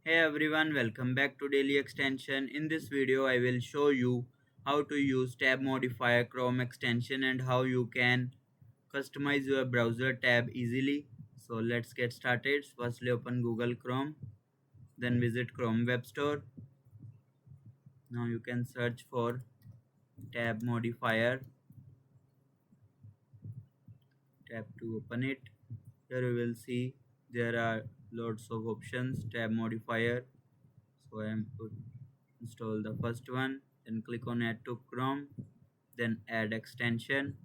Hey everyone, welcome back to Daily Extension. In this video, I will show you how to use Tab Modifier Chrome Extension and how you can customize your browser tab easily. So let's get started. Firstly, open Google Chrome, then visit Chrome Web Store. Now you can search for Tab Modifier. Tap to open it. Here you will see there are lots of options. Tab Modifier. So I am put install the first one, then click on add to Chrome, then add extension.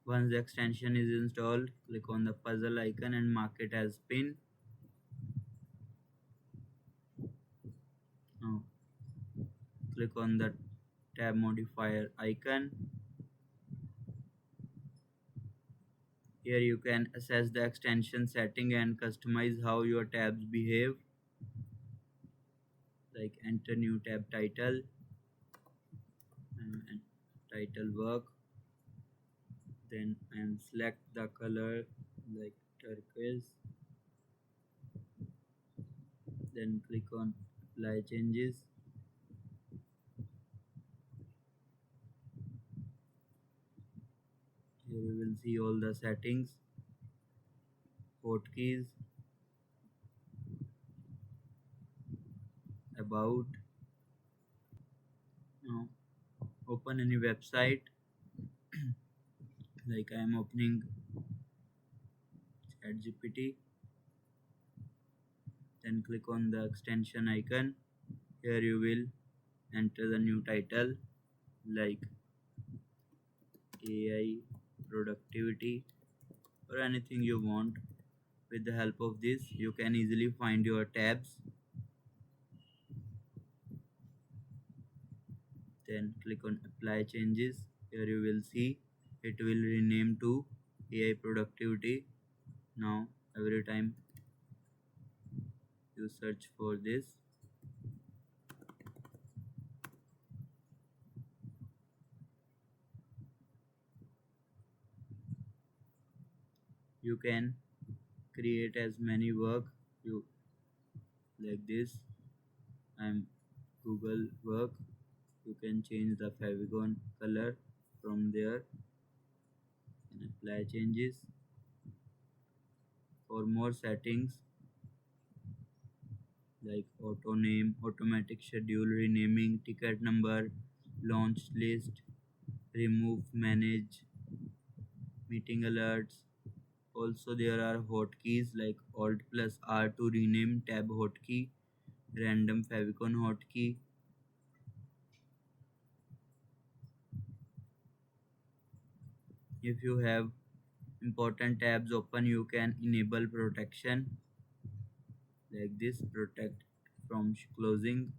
Once the extension is installed, click on the puzzle icon and mark it as pin. Now click on the tab modifier icon. Here you can access the extension setting and customize how your tabs behave, like enter new tab title and title work, then and select the color like turquoise, then click on apply changes. Here you will see all the settings, hotkeys, about. Now open any website, like I am opening ChatGPT, then click on the extension icon. Here you will enter the new title like AI productivity or anything you want. With the help of this, you can easily find your tabs. Then click on apply changes. Here you will see it will rename to AI productivity. Now every time you search for this, you can create as many work you like this. I'm Google work. You can change the favicon color from there and apply changes. For more settings like auto name, automatic schedule, renaming, ticket number, launch list, remove, manage, meeting alerts. Also there are hotkeys like Alt plus R to rename tab hotkey, random favicon hotkey. If you have important tabs open, you can enable protection like this, protect from closing.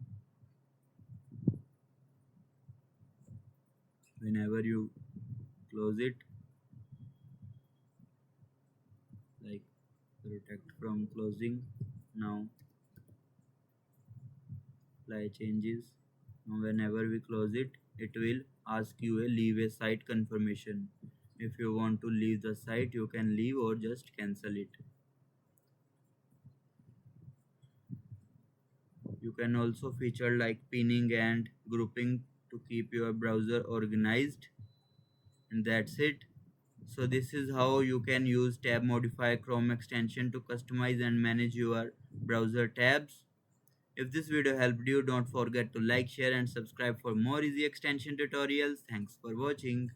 Whenever you close it, like protect from closing. Now apply changes. Now whenever we close it, it will ask you a leave a site confirmation. If you want to leave the site, you can leave or just cancel it. You can also feature like pinning and grouping to keep your browser organized. And that's it. So this is how you can use Tab Modifier Chrome extension to customize and manage your browser tabs. If this video helped you, don't forget to like, share and subscribe for more easy extension tutorials. Thanks for watching.